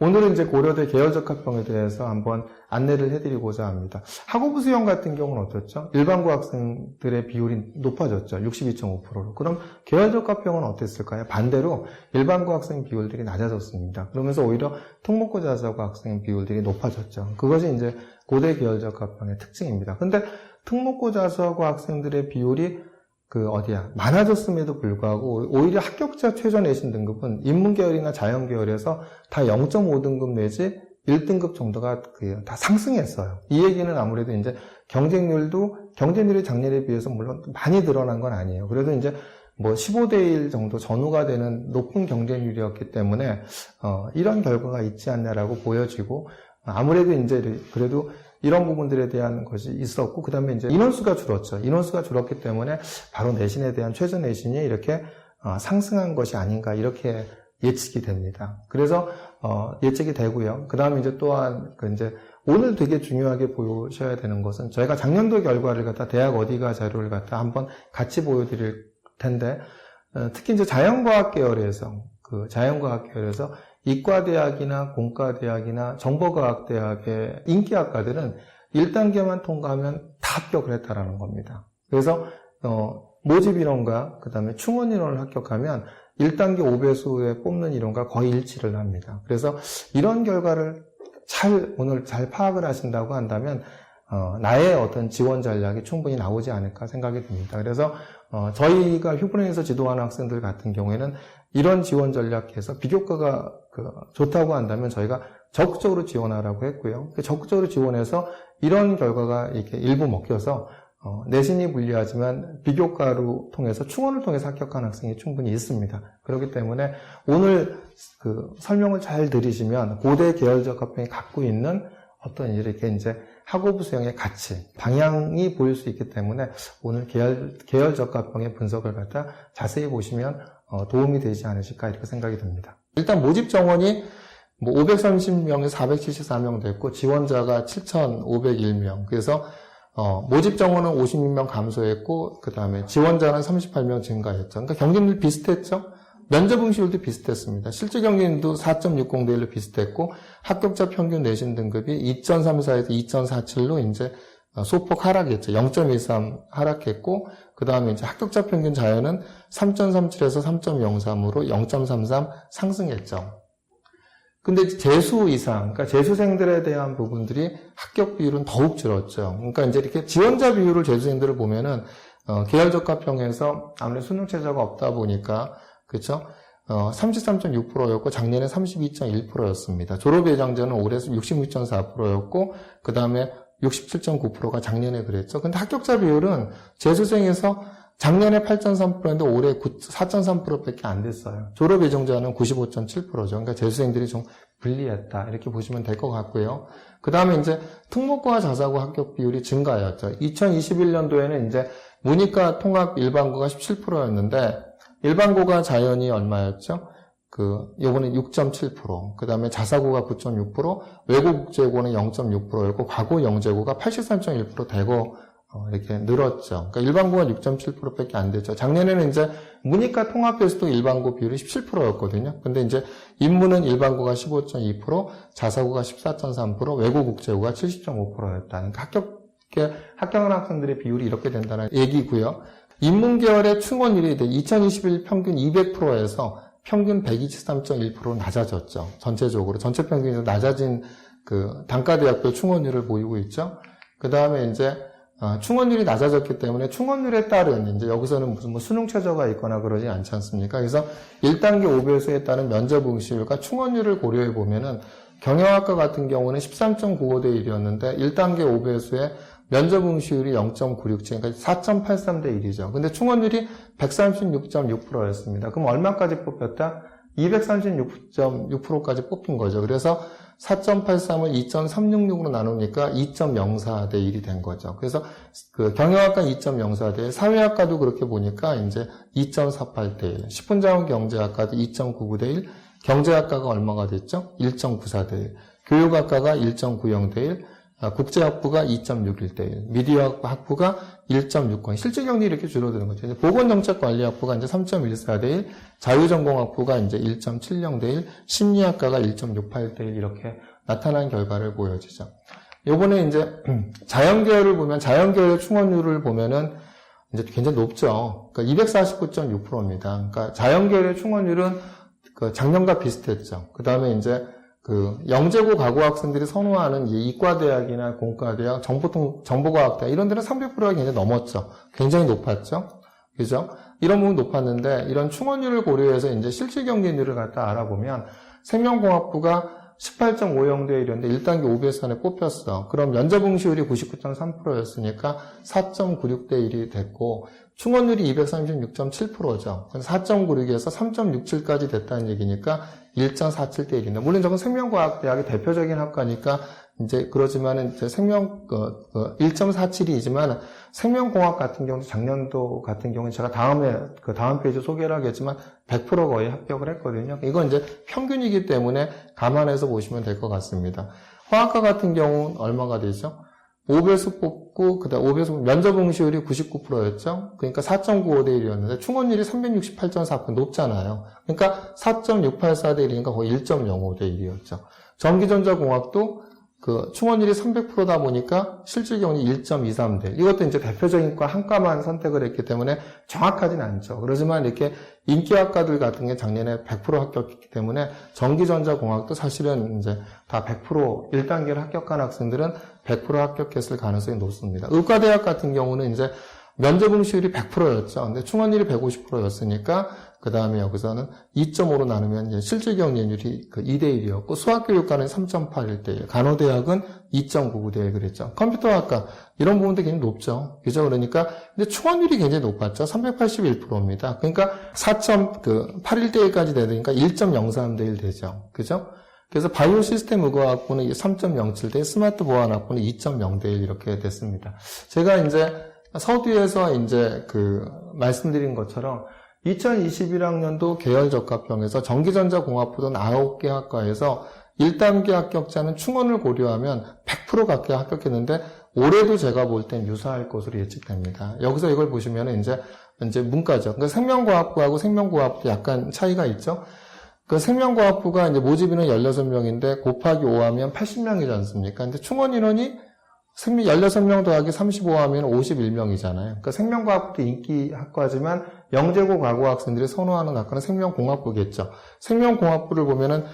오늘은 이제 고려대 계열적합형에 대해서 한번 안내를 해드리고자 합니다. 학업부 수용 같은 경우는 어떻죠? 일반고 학생들의 비율이 높아졌죠. 62.5%로. 그럼 계열적합형은 어땠을까요? 반대로 일반고 학생 비율들이 낮아졌습니다. 그러면서 오히려 특목고 자사고 학생 비율들이 높아졌죠. 그것이 이제 고대 계열적합형의 특징입니다. 근데 특목고 자사고 학생들의 비율이 많아졌음에도 불구하고 오히려 합격자 최저 내신 등급은 인문계열이나 자연계열에서 다 0.5등급 내지 1등급 정도가 다 상승했어요. 이 얘기는 아무래도 이제 경쟁률이 작년에 비해서 물론 많이 늘어난 건 아니에요. 그래도 이제 15대 1 정도 전후가 되는 높은 경쟁률이었기 때문에 이런 결과가 있지 않냐라고 보여지고, 아무래도 이제 그래도 이런 부분들에 대한 것이 있었고, 그 다음에 이제 인원수가 줄었죠. 인원수가 줄었기 때문에 바로 내신에 대한 최저 내신이 이렇게 상승한 것이 아닌가, 이렇게 예측이 됩니다. 그래서 예측이 되고요. 그 다음에 이제 또한 오늘 되게 중요하게 보셔야 되는 것은, 저희가 작년도 결과를 대학 어디가 자료를 한번 같이 보여드릴 텐데, 특히 이제 자연과학 계열에서 이과대학이나 공과대학이나 정보과학대학의 인기학과들은 1단계만 통과하면 다 합격을 했다라는 겁니다. 그래서 모집인원과 그 다음에 충원인원을 합격하면 1단계 5배수에 뽑는 인원과 거의 일치를 합니다. 그래서 이런 결과를 오늘 잘 파악을 하신다고 한다면 나의 어떤 지원 전략이 충분히 나오지 않을까 생각이 듭니다. 그래서 저희가 휴브랭에서 지도하는 학생들 같은 경우에는 이런 지원 전략에서 비교과가 좋다고 한다면 저희가 적극적으로 지원하라고 했고요. 적극적으로 지원해서 이런 결과가 이렇게 일부 먹혀서 내신이 불리하지만 비교과로 통해서 충원을 통해서 합격한 학생이 충분히 있습니다. 그렇기 때문에 오늘 설명을 잘 들으시면 고대 계열적합형이 갖고 있는 어떤 이렇게 이제 학업부 수용의 가치, 방향이 보일 수 있기 때문에 오늘 계열적합형의 분석을 자세히 보시면 도움이 되지 않으실까, 이렇게 생각이 듭니다. 일단 모집 정원이 530명에서 474명 됐고, 지원자가 7,501명. 그래서 모집 정원은 56명 감소했고, 그 다음에 지원자는 38명 증가했죠. 그러니까 경쟁률 비슷했죠? 면접 응시율도 비슷했습니다. 실제 경쟁률도 4.60대 1로 비슷했고, 합격자 평균 내신 등급이 2.34에서 2.47로 이제 소폭 하락했죠. 0.13 하락했고, 그 다음에 이제 합격자 평균 자연은 3.37에서 3.03으로 0.33 상승했죠. 근데 재수 이상, 그러니까 재수생들에 대한 부분들이 합격 비율은 더욱 줄었죠. 그러니까 이제 이렇게 지원자 비율을 재수생들을 보면은, 계열적합형에서 아무래도 수능 최저가 없다 보니까, 그렇죠? 33.6%였고 작년에 32.1%였습니다. 졸업 예정자는 올해 66.4%였고 그 다음에 67.9%가 작년에 그랬죠. 근데 합격자 비율은 재수생에서 작년에 8.3%인데 올해 4.3%밖에 안 됐어요. 졸업 예정자는 95.7%죠. 그러니까 재수생들이 좀 불리했다, 이렇게 보시면 될 것 같고요. 그 다음에 이제 특목고와 자사고 합격 비율이 증가했죠. 2021년도에는 이제 문이과 통합 일반고가 17%였는데 일반고가 자연이 얼마였죠? 요거는 6.7%, 그 다음에 자사고가 9.6%, 외고국제고는 0.6%였고, 과고 영재고가 83.1% 대거, 이렇게 늘었죠. 그러니까 일반고가 6.7%밖에 안 됐죠. 작년에는 이제 문이과 통합에서도 일반고 비율이 17%였거든요. 근데 이제 인문은 일반고가 15.2%, 자사고가 14.3%, 외고국제고가 70.5%였다는, 합격한 학생들의 비율이 이렇게 된다는 얘기고요. 인문계열의 충원율이 2021 평균 200%에서 평균 123.1%로 낮아졌죠. 전체적으로. 전체 평균이 낮아진 단과대학별 충원율을 보이고 있죠. 그 다음에 이제, 충원율이 낮아졌기 때문에 충원율에 따른, 이제 여기서는 무슨 수능 최저가 있거나 그러지 않지 않습니까? 그래서 1단계 5배수에 따른 면접 응시율과 충원율을 고려해 보면은 경영학과 같은 경우는 13.95대 1이었는데 1단계 5배수에 면접 응시율이 0.967, 그러니까 4.83대 1이죠. 근데 충원율이 136.6%였습니다. 그럼 얼마까지 뽑혔다? 236.6%까지 뽑힌 거죠. 그래서 4.83을 2.366으로 나누니까 2.04대 1이 된 거죠. 그래서 경영학과 2.04대 1, 사회학과도 그렇게 보니까 이제 2.48대 1, 식품자원경제학과도 2.99대 1, 경제학과가 얼마가 됐죠? 1.94대 1, 교육학과가 1.90대 1, 국제학부가 2.61대1, 미디어학부가 1.60, 실질 경쟁이 이렇게 줄어드는 거죠. 보건정책관리학부가 이제 3.14대1, 자유전공학부가 이제 1.70대1, 심리학과가 1.68대1 이렇게 나타난 결과를 보여주죠. 요번에 이제 자연계열을 보면 자연계열 충원율을 보면은 이제 굉장히 높죠. 그러니까 249.6%입니다. 그러니까 자연계열의 충원율은 그 작년과 비슷했죠. 그 다음에 이제 그 영재고 가고 학생들이 선호하는 이과대학이나 공과대학, 정보과학대학 이런 데는 300%가 굉장히 넘었죠. 굉장히 높았죠. 그죠? 이런 부분 높았는데 이런 충원율을 고려해서 이제 실질 경쟁률을 갖다 알아보면 생명공학부가 18.50대 1이었는데 1단계 OBS 안에 뽑혔어. 그럼 면접 응시율이 99.3%였으니까 4.96대 1이 됐고 충원율이 236.7%죠. 4.96에서 3.67까지 됐다는 얘기니까 1.47대 1인데 물론 저건 생명과학대학의 대표적인 학과니까 이제 그러지만은 이제 1.47이지만 생명공학 같은 경우 작년도 같은 경우는 제가 다음 페이지 소개를 하겠지만 100% 거의 합격을 했거든요. 이건 이제 평균이기 때문에 감안해서 보시면 될 것 같습니다. 화학과 같은 경우는 얼마가 되죠? 5배수 뽑고 그다음 5배수 면접 응시율이 99%였죠. 그러니까 4.95대 1이었는데 충원율이 368.4% 높잖아요. 그러니까 4.684대 1이니까 거의 1.05대 1이었죠. 전기전자공학도 그 충원율이 300%다 보니까 실질 경쟁이 1.23대. 이것도 이제 대표적인 과 한 과만 선택을 했기 때문에 정확하진 않죠. 그러지만 이렇게 인기학과들 같은 게 작년에 100% 합격했기 때문에 전기전자공학도 사실은 이제 다 100% 1단계를 합격한 학생들은 100% 합격했을 가능성이 높습니다. 의과대학 같은 경우는 이제 면접 응시율이 100%였죠. 근데 충원율이 150%였으니까 그 다음에 여기서는 2.5로 나누면 이제 실질 경쟁률이 그 2대 1이었고 수학교육과는 3.81대 1, 간호대학은 2.99대 1 그랬죠. 컴퓨터학과 이런 부분도 굉장히 높죠. 그죠? 그러니까 근데 충원율이 굉장히 높았죠. 381%입니다. 그러니까 4.81대 1까지 되니까 1.03대 1 되죠. 그죠? 그래서 바이오 시스템 의과학부는 3.07대, 스마트 보안학부는 2.0대 1 이렇게 됐습니다. 제가 이제 서두에서 이제 말씀드린 것처럼 2021학년도 계열적합형에서 전기전자공학부는 9개 학과에서 1단계 합격자는 충원을 고려하면 100% 가까이 합격했는데 올해도 제가 볼 땐 유사할 것으로 예측됩니다. 여기서 이걸 보시면 이제 문과죠. 그러니까 생명과학부하고 생명공학부 약간 차이가 있죠. 그 생명과학부가 이제 모집 인원 16명인데 곱하기 5하면 80명이지 않습니까? 근데 충원 인원이 16명 더하기 35하면 51명이잖아요. 그러니까 생명과학부도 인기 학과지만 영재고 가고 학생들이 선호하는 학과는 생명공학부겠죠. 생명공학부를 보면은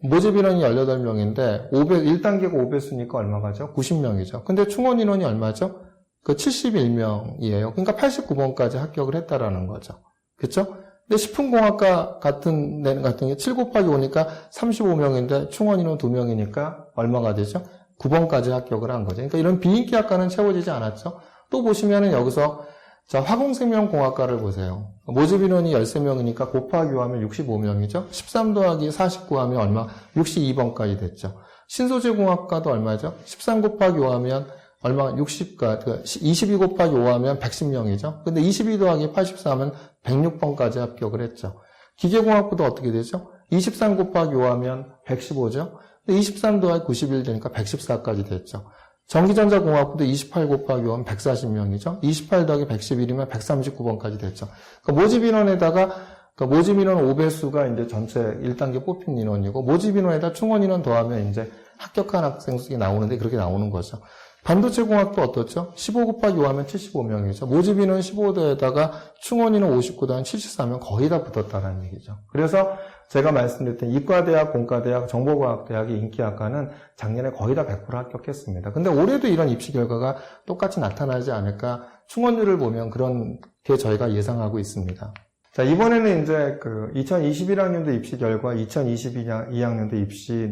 모집 인원이 18명인데 1단계가 5배수니까 얼마가죠? 90명이죠. 근데 충원 인원이 얼마죠? 71명이에요. 그러니까 89번까지 합격을 했다라는 거죠. 그렇죠? 근데 식품공학과 같은 게 7 곱하기 5니까 35명인데 충원 인원 2명이니까 얼마가 되죠? 9번까지 합격을 한 거죠. 그러니까 이런 비인기 학과는 채워지지 않았죠. 또 보시면은 여기서 화공생명공학과를 보세요. 모집 인원이 13명이니까 곱하기 5하면 65명이죠. 13 더하기 49 하면 얼마? 62번까지 됐죠. 신소재공학과도 얼마죠? 13 곱하기 5하면 얼마? 22 곱하기 5하면 110명이죠. 근데 22 더하기 84 하면 106번까지 합격을 했죠. 기계공학부도 어떻게 되죠? 23 곱하기 5하면 115죠. 23 더하기 91 되니까 114까지 됐죠. 전기전자공학부도 28 곱하기 5하면 140명이죠. 28 더하기 111이면 139번까지 됐죠. 그러니까 모집 인원에다가 모집 인원 5배수가 이제 전체 1단계 뽑힌 인원이고 모집 인원에다 충원 인원 더하면 이제 합격한 학생 수가 나오는데 그렇게 나오는 거죠. 반도체공학도 어떻죠? 15 곱하기 5 하면 75명이죠. 모집 인원 15도에다가 충원 인원 59 더하면 74면 거의 다 붙었다는 얘기죠. 그래서 제가 말씀드렸던 이과대학, 공과대학, 정보과학대학의 인기학과는 작년에 거의 다 100% 합격했습니다. 근데 올해도 이런 입시 결과가 똑같이 나타나지 않을까 충원율을 보면 그런 게 저희가 예상하고 있습니다. 자, 이번에는 이제 2021학년도 입시 결과, 2022학년도 입시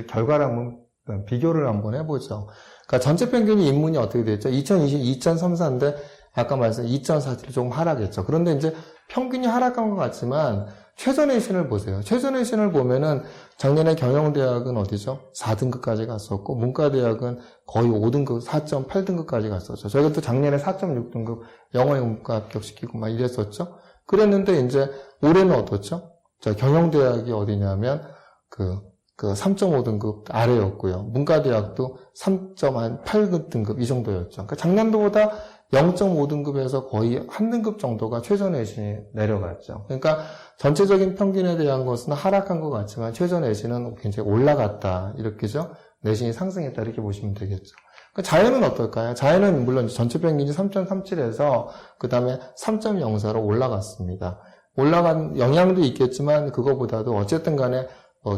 결과를 한번 비교를 한번 해보죠. 그러니까 전체 평균이 인문이 어떻게 됐죠? 2020, 2.34인데 아까 말씀드린 2.47이 조금 하락했죠. 그런데 이제 평균이 하락한 것 같지만 최저내신을 보세요. 최저내신을 보면은 작년에 경영대학은 어디죠? 4등급까지 갔었고 문과대학은 거의 5등급, 4.8등급까지 갔었죠. 저희가 또 작년에 4.6등급 영어에 문과 합격시키고 막 이랬었죠. 그랬는데 이제 올해는 어떻죠? 자, 경영대학이 어디냐면 그 3.5등급 아래였고요. 문과대학도 3.8등급 이 정도였죠. 그러니까 작년도보다 0.5등급에서 거의 한 등급 정도가 최저 내신이 내려갔죠. 그러니까 전체적인 평균에 대한 것은 하락한 것 같지만 최저 내신은 굉장히 올라갔다. 이렇게죠. 내신이 상승했다. 이렇게 보시면 되겠죠. 그러니까 자연은 어떨까요? 자연은 물론 전체 평균이 3.37에서 그 다음에 3.04로 올라갔습니다. 올라간 영향도 있겠지만 그거보다도 어쨌든 간에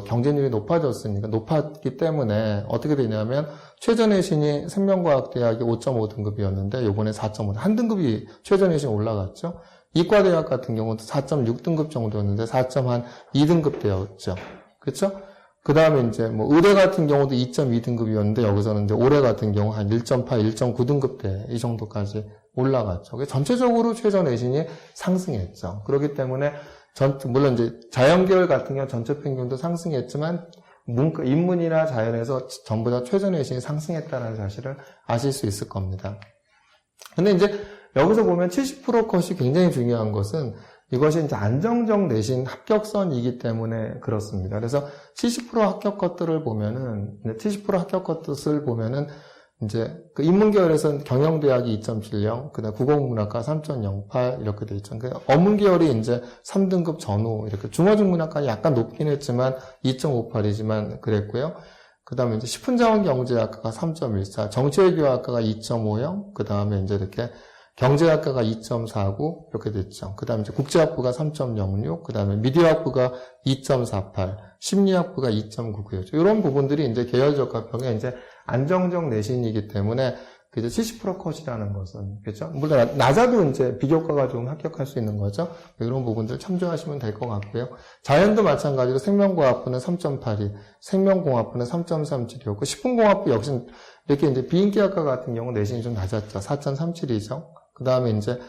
경쟁률이 높았기 때문에 어떻게 되냐면 최저 내신이 생명과학대학이 5.5등급이었는데 요번에 4.5, 한 등급이 최저 내신 올라갔죠. 이과대학 같은 경우는 4.6등급 정도였는데 4.2등급 되었죠. 그렇죠? 그 다음에 이제 뭐 의대 같은 경우도 2.2등급이었는데 여기서는 이제 올해 같은 경우 한 1.8, 1.9등급 대 이 정도까지 올라갔죠. 전체적으로 최저 내신이 상승했죠. 그렇기 때문에 물론 이제 자연계열 같은 경우 전체 평균도 상승했지만 인문이나 자연에서 전부 다 최저 내신이 상승했다는 사실을 아실 수 있을 겁니다. 근데 이제 여기서 보면 70% 컷이 굉장히 중요한 것은 이것이 이제 안정적 내신 합격선이기 때문에 그렇습니다. 그래서 70% 합격 컷들을 보면은 70% 합격 컷을 보면은 이제 그 인문계열에서는 경영대학이 2.70, 그다음 국어국문학과 3.08 이렇게 돼 있죠. 그러니까 어문계열이 이제 3등급 전후 이렇게 중어중문학과 약간 높긴 했지만 2.58이지만 그랬고요. 그다음에 이제 식품자원경제학과가 3.14, 정치외교학과가 2.50, 그다음에 이제 이렇게 경제학과가 2.49 이렇게 됐죠. 그다음에 이제 국제학부가 3.06, 그다음에 미디어학부가 2.48, 심리학부가 2.99였죠. 이런 부분들이 이제 계열적 합평에 이제 안정적 내신이기 때문에 그죠 70% 컷이라는 것은 그렇죠. 물론 낮아도 이제 비교과가 좀 합격할 수 있는 거죠. 이런 부분들 참조하시면 될 것 같고요. 자연도 마찬가지로 생명과학부는 3.82, 생명공학부는 3.37이었고 식품공학부 역시 이렇게 이제 비인기학과 같은 경우 내신이 좀 낮았죠. 4.37이죠. 그 다음에 이제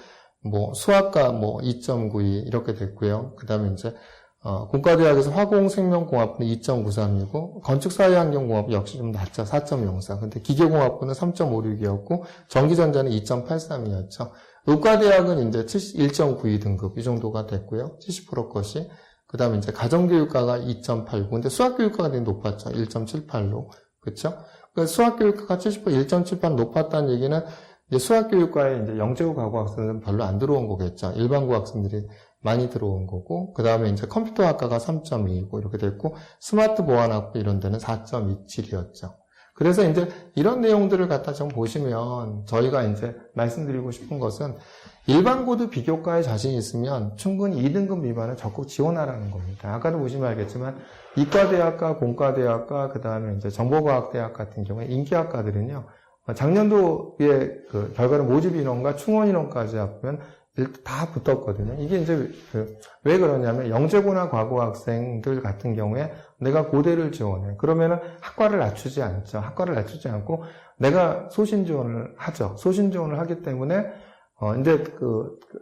뭐 수학과 뭐 2.92 이렇게 됐고요. 그 다음에 이제 공과대학에서 화공생명공학부는 2.93이고 건축사회환경공학부 역시 좀 낮죠. 4.04. 근데 기계공학부는 3.56이었고 전기전자는 2.83이었죠. 의과대학은 이제 1.92등급 이 정도가 됐고요. 70% 컷이. 그 다음에 이제 가정교육과가 2.89. 근데 수학교육과가 되게 높았죠. 1.78로. 그렇죠? 그러니까 수학교육과가 70% 1.78 높았다는 얘기는 이제 수학교육과에 이제 영재고 가고 학생들은 별로 안 들어온 거겠죠. 일반고 학생들이 많이 들어온 거고, 그 다음에 이제 컴퓨터학과가 3.2고 이렇게 됐고, 스마트 보안학부 이런 데는 4.27이었죠. 그래서 이제 이런 내용들을 갖다 좀 보시면 저희가 이제 말씀드리고 싶은 것은 일반고도 비교과에 자신 있으면 충분히 2등급 미만은 적극 지원하라는 겁니다. 아까도 보시면 알겠지만 이과대학과, 공과대학과, 그 다음에 이제 정보과학대학 같은 경우에 인기학과들은요, 작년도에 그 결과를 모집 인원과 충원 인원까지 합하면 다 붙었거든요. 이게 이제 왜 그러냐면 영재고나 과거 학생들 같은 경우에 내가 고대를 지원해. 그러면은 학과를 낮추지 않죠. 학과를 낮추지 않고 내가 소신 지원을 하죠. 소신 지원을 하기 때문에 이제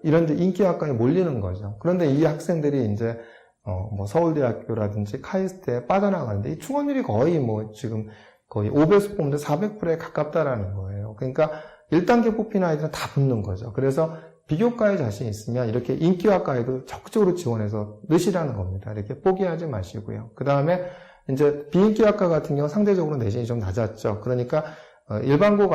이런 데 인기학과에 몰리는 거죠. 그런데 이 학생들이 이제 뭐 서울대학교라든지 카이스트에 빠져나가는데 이 충원율이 거의 뭐 지금 거의 5배수 뽑는데 400%에 가깝다라는 거예요. 그러니까 1단계 뽑힌 아이들은 다 붙는 거죠. 그래서 비교과에 자신 있으면 이렇게 인기학과에도 적극적으로 지원해서 넣으시라는 겁니다. 이렇게 포기하지 마시고요. 그 다음에 이제 비인기학과 같은 경우 상대적으로 내신이 좀 낮았죠. 그러니까 일반고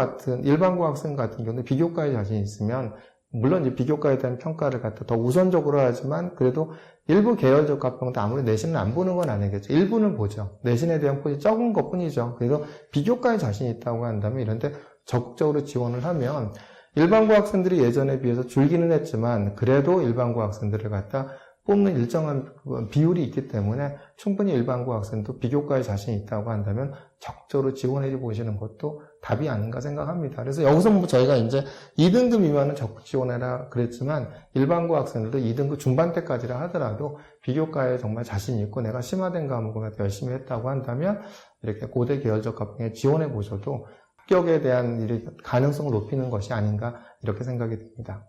학생 같은 경우는 비교과에 자신 있으면 물론 이제 비교과에 대한 평가를 갖다 더 우선적으로 하지만 그래도 일부 계열적 합평도 아무리 내신을 안 보는 건 아니겠죠. 일부는 보죠. 내신에 대한 폭이 적은 것 뿐이죠. 그래서 비교과에 자신 있다고 한다면 이런데 적극적으로 지원을 하면 일반고 학생들이 예전에 비해서 줄기는 했지만 그래도 일반고 학생들을 갖다 뽑는 일정한 비율이 있기 때문에 충분히 일반고 학생도 비교과에 자신 있다고 한다면 적극적으로 지원해 보시는 것도 답이 아닌가 생각합니다. 그래서 여기서 뭐 저희가 이제 2등급 미만은 적극 지원해라 그랬지만 일반고 학생들도 2등급 중반대까지라 하더라도 비교과에 정말 자신 있고 내가 심화된 과목을 열심히 했다고 한다면 이렇게 고대 계열적 합평에 지원해 보셔도 합격에 대한 가능성을 높이는 것이 아닌가 이렇게 생각이 듭니다.